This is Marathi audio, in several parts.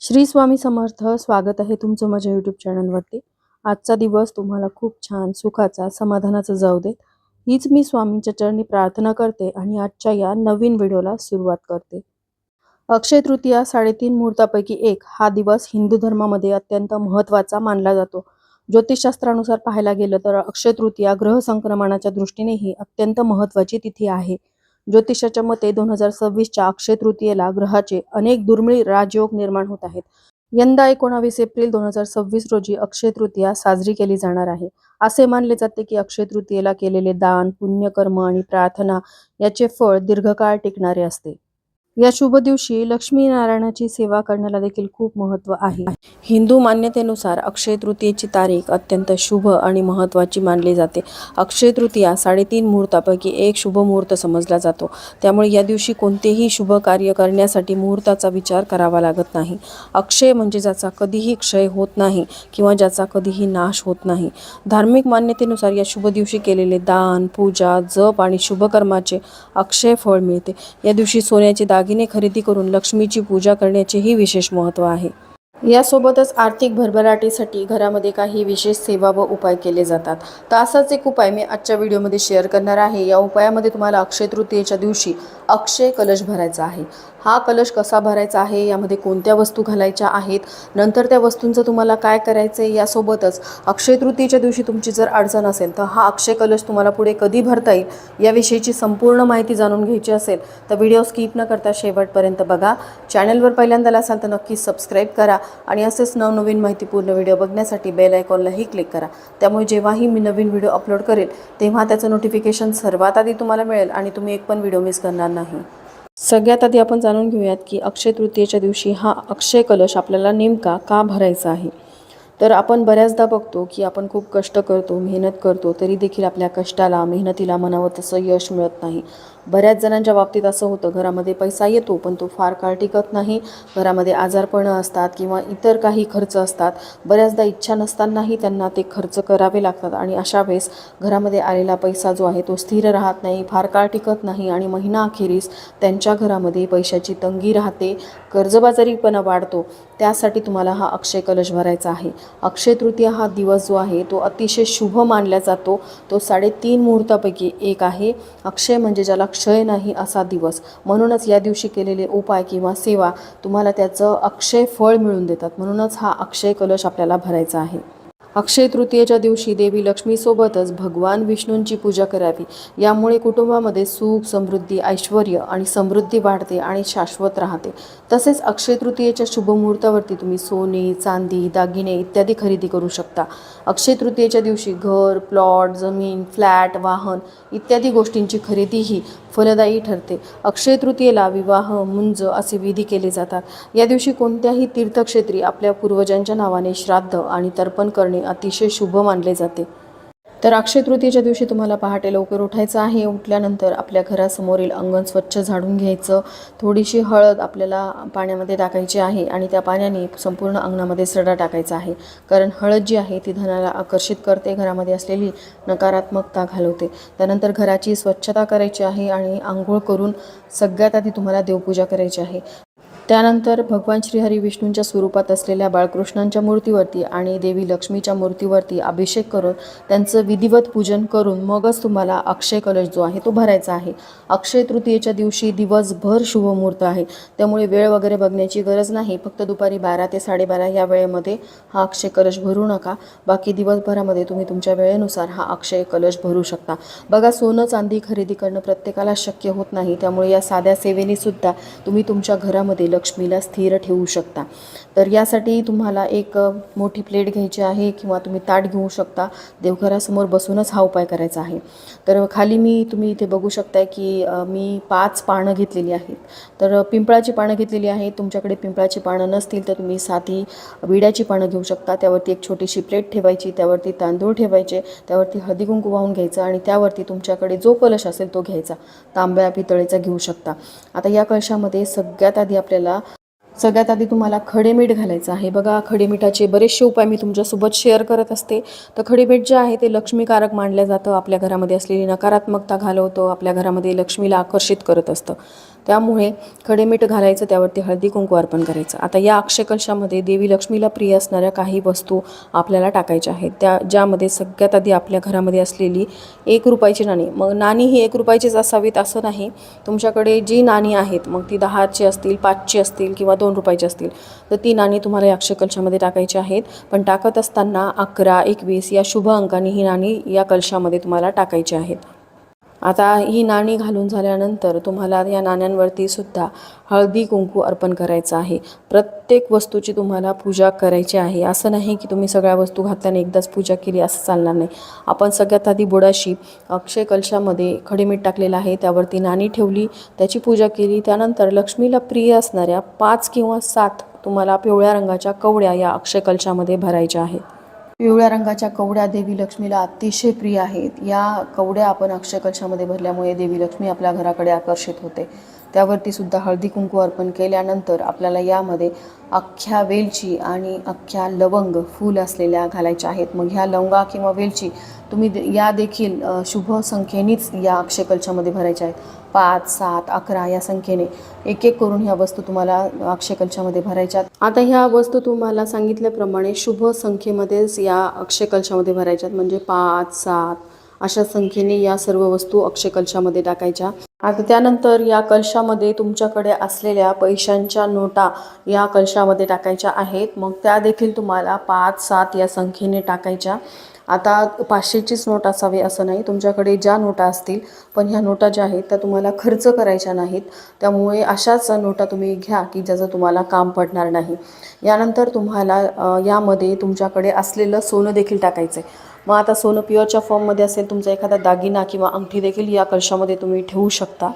श्री स्वामी समर्थ. स्वागत आहे तुमचं माझ्या यूट्यूब चॅनलवरती. आजचा दिवस तुम्हाला खूप छान, सुखाचा, समाधानाचा जाऊ देत, हीच मी स्वामींच्या चरणी प्रार्थना करते आणि आजच्या या नवीन व्हिडिओला सुरुवात करते. अक्षय तृतीया 3.5 मुहूर्तापैकी एक हा दिवस हिंदू धर्मामध्ये अत्यंत महत्त्वाचा मानला जातो. ज्योतिषशास्त्रानुसार पाहायला गेलं तर अक्षय तृतीया ग्रह संक्रमणाच्या दृष्टीनेही अत्यंत महत्त्वाची तिथी आहे. ज्योतिषाच्या मते 2026च्या अक्षय तृतीयेला ग्रहाचे अनेक दुर्मिळ राजयोग निर्माण होत आहेत. यंदा 19 एप्रिल 2026 रोजी अक्षय तृतीया साजरी केली जाणार आहे. असे मानले जाते की अक्षय तृतीयेला केलेले दान, पुण्यकर्म आणि प्रार्थना याचे फळ दीर्घकाळ टिकणारे असते. या शुभ दिवशी लक्ष्मी नारायणाची सेवा करण्याला देखील खूप महत्त्व आहे. हिंदू मान्यतेनुसार अक्षय तृतीयेची तारीख अत्यंत शुभ आणि महत्त्वाची मानली जाते. अक्षय तृतीया 3.5 मुहूर्तापैकी एक शुभ मुहूर्त समजला जातो. त्यामुळे या दिवशी कोणतेही शुभ कार्य करण्यासाठी मुहूर्ताचा विचार करावा लागत नाही. अक्षय म्हणजे ज्याचा कधीही क्षय होत नाही किंवा ज्याचा कधीही नाश होत नाही. धार्मिक मान्यतेनुसार या शुभ दिवशी केलेले दान, पूजा, जप आणि शुभकर्माचे अक्षय फळ मिळते. या दिवशी सोन्याचे दागिने खरेदी करून लक्ष्मीची पूजा करण्याचेही विशेष महत्त्व आहे. यासोबतच आर्थिक भरभराटीसाठी घरामध्ये काही विशेष सेवा व उपाय केले जातात. तर असाच एक उपाय मी आजच्या व्हिडिओमध्ये शेअर करणार आहे. या उपायामध्ये तुम्हाला अक्षय तृतीयेच्या दिवशी अक्षय कलश भरायचा आहे. हा कलश कसा भरायचा आहे, यामध्ये कोणत्या वस्तू घालायच्या आहेत, नंतर त्या वस्तूंचं तुम्हाला काय करायचं आहे, यासोबतच अक्षय तृतीयेच्या दिवशी तुमची जर अडचण असेल तर हा अक्षय कलश तुम्हाला पुढे कधी भरता येईल याविषयीची संपूर्ण माहिती जाणून घ्यायची असेल तर व्हिडिओ स्किप न करता शेवटपर्यंत बघा. चॅनलवर पहिल्यांदा असाल तर नक्की सबस्क्राईब करा आणि असेच नवनवीन माहितीपूर्ण व्हिडिओ बघण्यासाठी बेल आयकॉनलाही क्लिक करा. त्यामुळे जेव्हाही मी नवीन व्हिडिओ अपलोड करेल तेव्हा त्याचं नोटिफिकेशन सर्वात आधी तुम्हाला मिळेल आणि तुम्ही एक पण व्हिडिओ मिस करणार नाही. सगळ्यात आधी आपण जाणून घेऊयात की अक्षय तृतीयेच्या दिवशी हा अक्षय कलश आपल्याला नेमका का भरायचा आहे. तर आपण बऱ्याचदा बघतो की आपण खूप कष्ट करतो, मेहनत करतो, तरी देखील आपल्या कष्टाला, मेहनतीला म्हणावं तसं यश मिळत नाही. बऱ्याच जणांच्या बाबतीत असं होतं, घरामध्ये पैसा येतो पण तो फार काळ टिकत नाही. घरामध्ये आजारपणं असतात किंवा इतर काही खर्च असतात. बऱ्याचदा इच्छा नसतानाही त्यांना ते खर्च करावे लागतात आणि अशा वेळेस घरामध्ये आलेला पैसा जो आहे तो स्थिर राहत नाही, फार काळ टिकत नाही आणि महिनाअखेरीस त्यांच्या घरामध्ये पैशाची तंगी राहते, कर्जबाजारीपणा वाढतो. त्यासाठी तुम्हाला हा अक्षय कलश भरायचा आहे. अक्षय तृतीया हा दिवस जो आहे तो अतिशय शुभ मानला जातो. तो 3.5 मुहूर्तापैकी एक आहे. अक्षय म्हणजे ज्याला क्षय नाही असा दिवस. म्हणूनच या दिवशी केलेले उपाय किंवा सेवा तुम्हाला त्याचं अक्षय फळ मिळवून देतात. म्हणूनच हा अक्षय कलश आपल्याला भरायचा आहे. अक्षय तृतीयेच्या दिवशी देवी लक्ष्मीसोबतच भगवान विष्णूंची पूजा करावी. यामुळे कुटुंबामध्ये सुख, समृद्धी, ऐश्वर्य आणि समृद्धी वाढते आणि शाश्वत राहते. तसेच अक्षय तृतीयेच्या शुभ मुहूर्तावरती तुम्ही सोने, चांदी, दागिने इत्यादी खरेदी करू शकता. अक्षय तृतीयेच्या दिवशी घर, प्लॉट, जमीन, फ्लॅट, वाहन इत्यादी गोष्टींची खरेदीही फलदायी ठरते. अक्षय तृतीयेला विवाह, मुंज असे विधी केले जातात. या दिवशी कोणत्याही तीर्थक्षेत्री आपल्या पूर्वजांच्या नावाने श्राद्ध आणि तर्पण करणे अतिशय शुभ मानले जाते. तर अक्षय तृतीयेच्या दिवशी तुम्हाला पहाटे लवकर उठायचं आहे. उठल्यानंतर आपल्या घरासमोरील अंगण स्वच्छ झाडून घ्यायचं. थोडीशी हळद आपल्याला पाण्यामध्ये टाकायची आहे आणि त्या पाण्याने संपूर्ण अंगणामध्ये सडा टाकायचा आहे. कारण हळद जी आहे ती धनाला आकर्षित करते, घरामध्ये असलेली नकारात्मकता घालवते. त्यानंतर घराची स्वच्छता करायची आहे आणि आंघोळ करून सगळ्यात आधी तुम्हाला देवपूजा करायची आहे. त्यानंतर भगवान श्रीहरी विष्णूंच्या स्वरूपात असलेल्या बाळकृष्णांच्या मूर्तीवरती आणि देवी लक्ष्मीच्या मूर्तीवरती अभिषेक करून त्यांचं विधिवत पूजन करून मगच तुम्हाला अक्षय कलश जो आहे तो भरायचा आहे. अक्षय तृतीयेच्या दिवशी दिवसभर शुभ मुहूर्त आहे. त्यामुळे वेळ वगैरे बघण्याची गरज नाही. फक्त दुपारी 12 ते 12:30 या वेळेमध्ये हा अक्षय कलश भरू नका. बाकी दिवसभरामध्ये तुम्ही तुमच्या वेळेनुसार हा अक्षय कलश भरू शकता. बघा, सोनं चांदी खरेदी करणं प्रत्येकाला शक्य होत नाही. त्यामुळे या साध्या सेवेने सुद्धा तुम्ही तुमच्या घरामध्ये लक्ष्मीला स्थिर ठेवू शकता. तर यासाठी तुम्हाला एक मोठी प्लेट घ्यायची आहे किंवा तुम्ही ताट घेऊ शकता. देवघरासमोर बसूनच हा उपाय करायचा आहे. तर खाली तुम्ही इथे बघू शकताय की मी 5 पानं घेतलेली आहेत. तर पिंपळाची पानं घेतलेली आहेत. तुमच्याकडे पिंपळाची पानं नसतील तर तुम्ही साधी विड्याची पानं घेऊ शकता. त्यावरती एक छोटीशी प्लेट ठेवायची, त्यावरती तांदूळ ठेवायचे, त्यावरती हळदी कुंकू वाहून घ्यायचं आणि त्यावरती तुमच्याकडे जो कलश असेल तो घ्यायचा. तांब्या पितळेचा घेऊ शकता. आता या कलशामध्ये सगळ्यात आधी तुम्हाला खडे मीठ घालायचं आहे. बघा, खडे मिठाचे बरेचसे उपाय मी तुमच्यासोबत शेअर करत असते. तर खडे मीठ जे आहे ते लक्ष्मीकारक मानलं जातं. आपल्या घरामध्ये असलेली नकारात्मकता घालवतं, आपल्या घरामध्ये लक्ष्मीला आकर्षित करत असतं. त्यामुळे खडे मीठ घालायचं, त्यावरती हळदी कुंकू अर्पण करायचं. आता या अक्षय कलशामध्ये देवी लक्ष्मीला प्रिय असणाऱ्या काही वस्तू आपल्याला टाकायच्या आहेत, ज्यामध्ये सगळ्यात आधी आपल्या घरामध्ये असलेली 1 रुपयाची नाणी. मग नाणी ही 1 रुपयाचीच असावीत असं नाही, तुमच्याकडे जी नाणी आहेत मग ती 10ची असतील, 5ची असतील किंवा 2 रुपयाची असतील, तर ती नाणी तुम्हाला या अक्षय कलशामध्ये टाकायची आहेत. पण टाकत असताना 11, 21 या शुभ अंकाने ही नाणी या कलशामध्ये तुम्हाला टाकायची आहेत. आता ही नाणी घालून झाल्यानंतर तुम्हाला या नाण्यांवरती सुद्धा हळदी कुंकू अर्पण करायचं आहे. प्रत्येक वस्तूची तुम्हाला पूजा करायची आहे. असं नाही की तुम्ही सगळ्या वस्तू घातल्याने एकदाच पूजा केली, असं चालणार नाही. आपण सगळ्यात आधी बुडाशी अक्षय कलशामध्ये खडे मीठ टाकलेलं आहे, त्यावरती नाणी ठेवली, त्याची पूजा केली. त्यानंतर लक्ष्मीला प्रिय असणाऱ्या 5 किंवा 7 तुम्हाला पिवळ्या रंगाच्या कवड्या या अक्षय कलशामध्ये भरायच्या आहेत. पिवळ्या रंगाच्या कवड्या देवी लक्ष्मीला अतिशय प्रिय आहेत. या कवड्या आपण अक्षय कलशामध्ये भरल्यामुळे देवी लक्ष्मी आपल्या घराकडे आकर्षित होते. त्यावरती सुद्धा हळदी कुंकू अर्पण केल्यानंतर आपल्याला यामध्ये अख्ख्या वेलची आणि अख्ख्या लवंग फूल असलेल्या घालायच्या आहेत. मग ह्या लवंगा किंवा वेलची तुम्ही या देखील शुभ संख्येनेच या अक्षय कलशामध्ये भरायच्या आहेत. 5, 7, 11 या संख्येने एक एक करून ह्या वस्तू तुम्हाला अक्षय कलशामध्ये भरायच्यात. आता ह्या वस्तू तुम्हाला सांगितल्याप्रमाणे शुभ संख्येमध्येच या अक्षय कलशामध्ये भरायच्यात, म्हणजे 5, 7 अशा संख्येने या सर्व वस्तू अक्षय कलशामध्ये टाकायच्या. आता त्यानंतर या कलशामध्ये तुमच्याकडे असलेल्या पैशांच्या नोटा या कलशामध्ये टाकायच्या आहेत. मग त्या देखील तुम्हाला 5, 7 या संख्येने टाकायच्या. आता 500चीच नोट असावी असं नाही, तुमच्याकडे ज्या नोटा असतील, पण ह्या नोटा ज्या आहेत त्या तुम्हाला खर्च करायच्या नाहीत. त्यामुळे अशाच नोटा तुम्ही घ्या की ज्याचं तुम्हाला काम पडणार नाही. यानंतर तुम्हाला यामध्ये तुमच्याकडे असलेलं सोनं देखील टाकायचं आहे. मग आता सोनं प्युअरच्या फॉर्ममध्ये असेल, तुमचा एखादा दागिना किंवा अंगठी देखील या कलशामध्ये तुम्ही ठेवू शकता.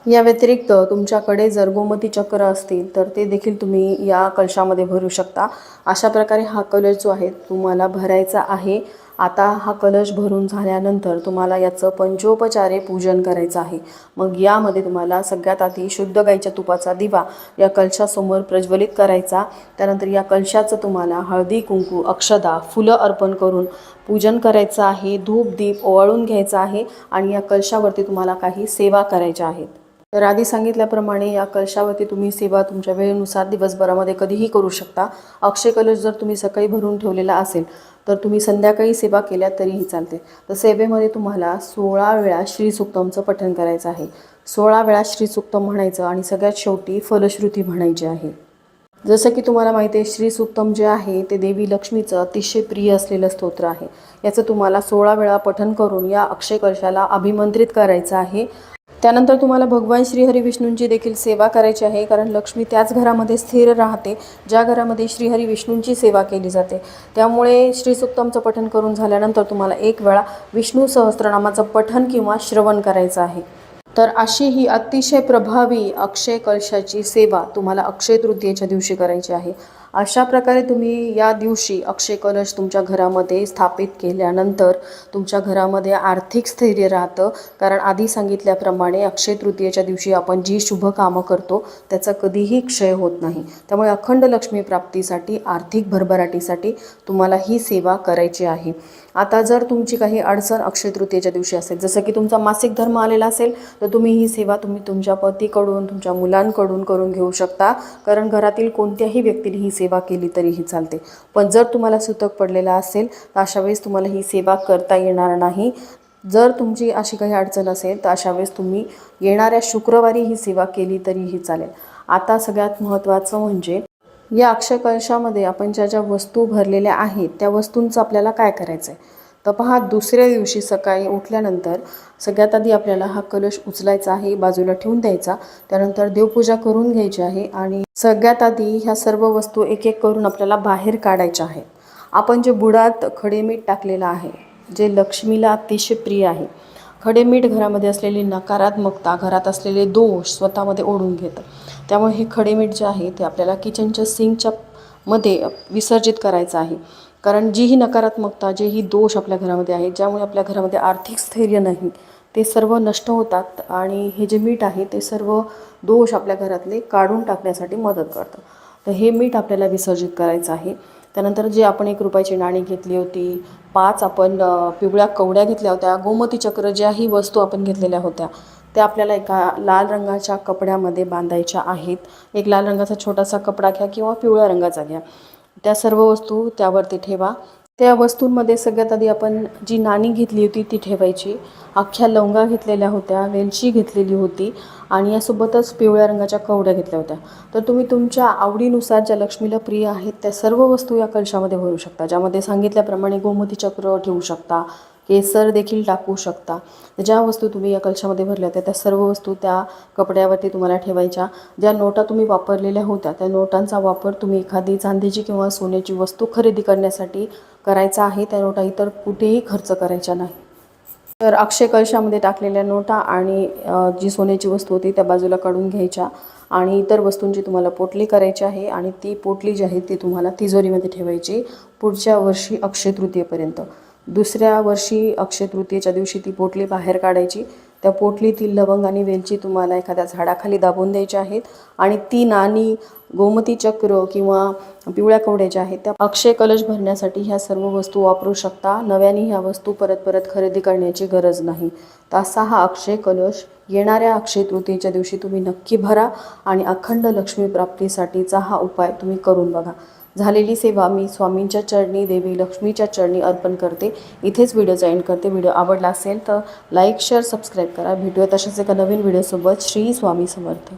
या व्यतिरिक्त तुमच्याकडे जर गोमती चक्र असतील तर ते देखील तुम्ही या कलशामध्ये भरू शकता. अशा प्रकारे हा कलश जो आहे तुम्हाला भरायचा आहे. आता हा कलश भरून झाल्यानंतर तुम्हाला याचं पंचोपचारे पूजन करायचं आहे. मग यामध्ये तुम्हाला सगळ्यात आधी शुद्ध गाईच्या तुपाचा दिवा या कलशासमोर प्रज्वलित करायचा. त्यानंतर या कलशाचं तुम्हाला हळदी कुंकू, अक्षदा, फुलं अर्पण करून पूजन करायचं आहे. धूप दीप ओवाळून घ्यायचा आहे आणि या कलशावरती तुम्हाला काही सेवा करायच्या आहेत. तर आधी सांगितल्याप्रमाणे या कलशावरती तुम्ही सेवा तुमच्या वेळेनुसार दिवसभरामध्ये कधीही करू शकता. अक्षय कलश जर तुम्ही सकाळी भरून ठेवलेला असेल तर तुम्ही संध्याकाळी सेवा केल्या तरीही चालते. तर सेवेमध्ये तुम्हाला 16 वेळा श्रीसूक्तमचं पठण करायचं आहे. 16 वेळा श्रीसूक्तम म्हणायचं आणि सगळ्यात शेवटी फलश्रुती म्हणायची आहे. जसं की तुम्हाला माहिती आहे, श्रीसूक्तम जे आहे ते देवी लक्ष्मीचं अतिशय प्रिय असलेलं स्तोत्र आहे. याचं तुम्हाला 16 वेळा पठण करून या अक्षय कलशाला अभिमंत्रित करायचं आहे. त्यानंतर तुम्हाला भगवान श्रीहरी विष्णूंची देखील सेवा करायची आहे, कारण लक्ष्मी त्याच घरामध्ये स्थिर राहते ज्या घरामध्ये श्रीहरी विष्णूंची सेवा केली जाते. त्यामुळे श्रीसूक्तमचं पठण करून झाल्यानंतर तुम्हाला 1 वेळा विष्णू सहस्त्रनामाचं पठण किंवा श्रवण करायचं आहे. तर अशी ही अतिशय प्रभावी अक्षय कलशाची सेवा तुम्हाला अक्षय तृतीयेच्या दिवशी करायची आहे. अशा प्रकारे तुम्ही या दिवशी अक्षय कलश तुमच्या घरामध्ये स्थापित केल्यानंतर तुमच्या घरामध्ये आर्थिक स्थैर्य राहतं. कारण आधी सांगितल्याप्रमाणे अक्षय तृतीयेच्या दिवशी आपण जी शुभ कामं करतो त्याचा कधीही क्षय होत नाही. त्यामुळे अखंड लक्ष्मी प्राप्तीसाठी, आर्थिक भरभराटीसाठी तुम्हाला ही सेवा करायची आहे. आता जर तुमची काही अडचण अक्षय तृतीयेच्या दिवशी असेल, जसं की तुमचा मासिक धर्म आलेला असेल, तर तुम्ही ही सेवा तुमच्या पतीकडून, तुमच्या मुलांकडून करून घेऊ शकता. कारण घरातील कोणत्याही व्यक्तीने ही सेवा केली तरीही चालते. पण जर तुम्हाला सुतक पडलेला असेल तर अशा वेळेस तुम्हाला ही सेवा करता येणार नाही. जर तुमची अशी काही अडचण असेल तर अशा वेळेस तुम्ही येणाऱ्या शुक्रवारी ही सेवा केली तरीही चालेल. आता सगळ्यात महत्त्वाचं म्हणजे या अक्षय कलशामध्ये आपण ज्या ज्या वस्तू भरलेल्या आहेत त्या वस्तूंचं आपल्याला काय करायचं आहे. तर पहा, दुसऱ्या दिवशी सकाळी उठल्यानंतर सगळ्यात आधी आपल्याला हा कलश उचलायचा आहे, बाजूला ठेवून द्यायचा. त्यानंतर देवपूजा करून घ्यायची आहे आणि सगळ्यात आधी ह्या सर्व वस्तू एक एक करून आपल्याला बाहेर काढायच्या आहेत. आपण जे बुडात खडे मीठ टाकलेलं आहे, जे लक्ष्मीला अतिशय प्रिय आहे. खडे मीठ घरामध्ये असलेली नकारात्मकता, घरात असलेले दोष स्वतःमध्ये ओढून घेतं. त्यामुळे हे खडे मीठ जे आहे ते आपल्याला किचनच्या सिंकच्या मध्ये विसर्जित करायचं आहे. कारण जी ही नकारात्मकता, जे ही दोष आपल्या घरामध्ये आहेत, ज्यामुळे आपल्या घरामध्ये आर्थिक स्थैर्य नाही, ते सर्व नष्ट होतात आणि हे जे मीठ आहे ते सर्व दोष आपल्या घरातले काढून टाकण्यासाठी मदत करतं. तर हे मीठ आपल्याला विसर्जित करायचं आहे. त्यानंतर जे आपण 1 रुपयाची नाणी घेतली होती, 5 आपण पिवळ्या कवड्या घेतल्या होत्या, गोमती चक्र, ज्याही वस्तू आपण घेतलेल्या होत्या त्या आपल्याला एका लाल रंगाच्या कपड्यामध्ये बांधायच्या आहेत. एक लाल रंगाचा छोटासा कपडा घ्या किंवा पिवळ्या रंगाचा घ्या. त्या सर्व वस्तू त्यावरती ठेवा. त्या वस्तूंमध्ये सगळ्यात आधी आपण जी नाणी घेतली होती ती ठेवायची. अख्ख्या लवंगा घेतलेल्या होत्या, वेलची घेतलेली होती आणि यासोबतच पिवळ्या रंगाच्या कवड्या घेतल्या होत्या. तर तुम्ही तुमच्या आवडीनुसार ज्या लक्ष्मीला प्रिय आहेत त्या सर्व वस्तू या कलशामध्ये भरू शकता. ज्यामध्ये सांगितल्याप्रमाणे गोमती चक्र ठेवू शकता, केसर देखील टाकू शकता. ज्या वस्तू तुम्ही या कलशामध्ये भरल्या होत्या त्या सर्व वस्तू त्या कपड्यावरती तुम्हाला ठेवायच्या. ज्या नोटा तुम्ही वापरलेल्या होत्या त्या नोटांचा वापर तुम्ही एखादी चांदीची किंवा सोन्याची वस्तू खरेदी करण्यासाठी करायचा आहे. त्या नोटा इतर कुठेही खर्च करायच्या नाही. तर अक्षय कलशामध्ये टाकलेल्या नोटा आणि जी सोन्याची वस्तू होती त्या बाजूला काढून घ्यायच्या आणि इतर वस्तूंची तुम्हाला पोटली करायची आहे आणि ती पोटली जी आहे ती तुम्हाला तिजोरीमध्ये ठेवायची पुढच्या वर्षी अक्षय तृतीयेपर्यंत. दुसऱ्या वर्षी अक्षय तृतीयेच्या दिवशी ती पोटली बाहेर काढायची. त्या पोटलीतील लवंग आणि वेलची तुम्हाला एखाद्या झाडाखाली दाबून द्यायची आहेत आणि ती नाणी, गोमती चक्र किंवा पिवळ्या कवड्या ज्या आहेत त्या अक्षय कलश भरण्यासाठी ह्या सर्व वस्तू वापरू शकता. नव्याने ह्या वस्तू परत परत खरेदी करण्याची गरज नाही. तर असा हा अक्षय कलश येणाऱ्या अक्षय तृतीयेच्या दिवशी तुम्ही नक्की भरा आणि अखंड लक्ष्मी प्राप्तीसाठीचा हा उपाय तुम्ही करून बघा. झालेली सेवा मी स्वामींच्या चरणी, देवी लक्ष्मीच्या चरणी अर्पण करते. इथेच व्हिडिओचा एंड करते. व्हिडिओ आवडला असेल तर लाईक, शेअर, सबस्क्राईब करा. भेटूया तशाच एका नवीन व्हिडिओसोबत. श्री स्वामी समर्थ.